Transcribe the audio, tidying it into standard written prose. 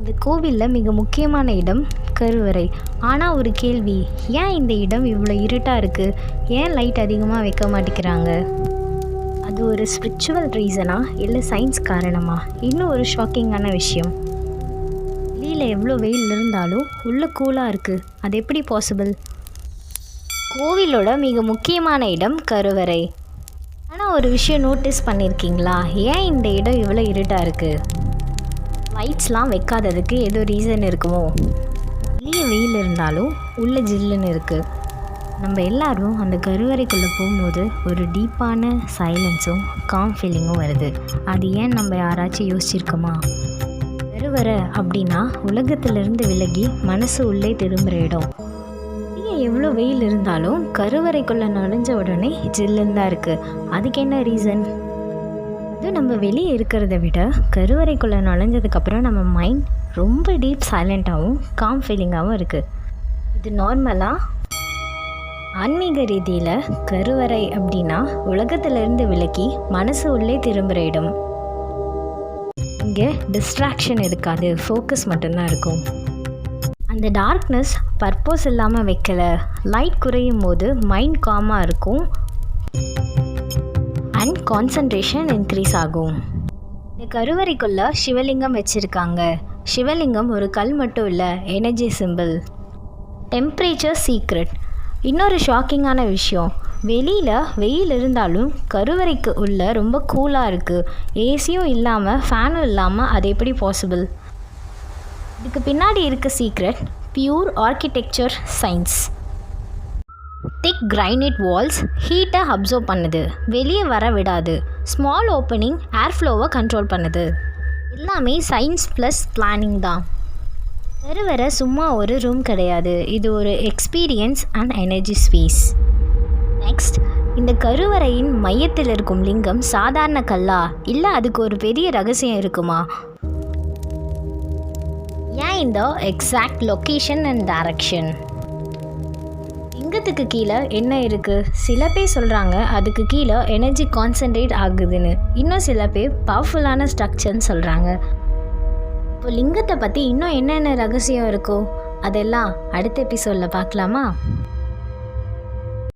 இந்த கோவிலில் மிக முக்கியமான இடம் கருவறை. ஆனால் ஒரு கேள்வி, ஏன் இந்த இடம் இவ்வளோ இருட்டாக இருக்குது? ஏன் லைட் அதிகமாக வைக்க மாட்டேங்கிறாங்க? அது ஒரு ஸ்பிரிச்சுவல் ரீசனா இல்லை சயின்ஸ் காரணமா? இன்னும் ஒரு ஷாக்கிங்கான விஷயம், வெளியில் எவ்வளோ வெயில் இருந்தாலும் உள்ளே கூலாக இருக்குது. அது எப்படி பாசிபிள்? கோவிலோட மிக முக்கியமான இடம் கருவறை. ஆனால் ஒரு விஷயம் நோட்டீஸ் பண்ணியிருக்கீங்களா? ஏன் இந்த இடம் இவ்வளோ இருட்டாக இருக்குது? லைட்ஸ்லாம் வைக்காததுக்கு ஏதோ ரீசன் இருக்குமோ? வெளியே வெயில் இருந்தாலும் உள்ளே ஜில்லுன்னு இருக்குது. நம்ம எல்லாரும் அந்த கருவறைக்குள்ளே போகும்போது ஒரு டீப்பான சைலன்ஸும் காம் ஃபீலிங்கும் வருது. அது ஏன் நம்ம யாராச்சும் யோசிச்சிருக்கோமா? கருவறை அப்படின்னா உலகத்திலிருந்து விலகி மனசு உள்ளே திரும்புகிற இடம். வெளியே எவ்வளோ வெயில் இருந்தாலும் கருவறைக்குள்ளே நுழைஞ்ச உடனே ஜில்லுன்னு தான் இருக்குது. அதுக்கு என்ன ரீசன்? அது நம்ம வெளியே இருக்கிறத விட கருவறைக்குள்ளே நுழைஞ்சதுக்கப்புறம் நம்ம மைண்ட் ரொம்ப டீப் சைலண்ட்டாகவும் காம் ஃபீலிங்காகவும் இருக்குது. இது நார்மலாக ஆன்மீக ரீதியில் கருவறை அப்படின்னா உலகத்திலிருந்து விலக்கி மனசு உள்ளே திரும்புகிற இடம். இங்கே டிஸ்ட்ராக்ஷன் இருக்காது, ஃபோக்கஸ் மட்டும்தான் இருக்கும். அந்த டார்க்னஸ் பர்பஸ் இல்லாமல் வைக்கலை. லைட் குறையும் போது மைண்ட் காமாக இருக்கும் அண்ட் கான்சன்ட்ரேஷன் இன்க்ரீஸ் ஆகும். இந்த கருவறைக்குள்ளே சிவலிங்கம் வச்சுருக்காங்க. சிவலிங்கம் ஒரு கல் மட்டும் இல்லை, எனர்ஜி சிம்பிள், டெம்பரேச்சர் சீக்ரெட். இன்னொரு ஷாக்கிங்கான விஷயம், வெளியில் வெயில் இருந்தாலும் கருவறைக்கு உள்ளே ரொம்ப கூலாக இருக்குது. ஏசியும் இல்லாமல் ஃபேனும் இல்லாமல் அது எப்படி பாசிபிள்? இதுக்கு பின்னாடி இருக்க சீக்ரெட் பியூர் ஆர்கிடெக்சர் சயின்ஸ். திக் கிரைனைட் வால்ஸ் ஹீட்டை அப்சர்வ் பண்ணுது, வெளியே வர விடாது. ஸ்மால் ஓப்பனிங் ஏர் ஃப்ளோவை கண்ட்ரோல் பண்ணுது. எல்லாமே சயின்ஸ் ப்ளஸ் பிளானிங் தான். கருவறை சும்மா ஒரு ரூம் கிடையாது, இது ஒரு experience and energy space. Next, இந்த கருவறையின் மையத்தில் இருக்கும் லிங்கம் சாதாரண கல்லா இல்லை அதுக்கு ஒரு பெரிய ரகசியம் இருக்குமா? ஏன் இந்த எக்ஸாக்ட் லொக்கேஷன் அண்ட் டைரக்ஷன்? லிங்கத்துக்கு கீழே என்ன இருக்குது? சில பேர் சொல்கிறாங்க அதுக்கு கீழே எனர்ஜி கான்சன்ட்ரேட் ஆகுதுன்னு. இன்னும் சில பேர் பவர்ஃபுல்லான ஸ்ட்ரக்சர்னு சொல்கிறாங்க. இப்போ லிங்கத்தை பற்றி இன்னும் என்னென்ன ரகசியம் இருக்கோ அதெல்லாம் அடுத்த எபிசோடில் பார்க்கலாமா?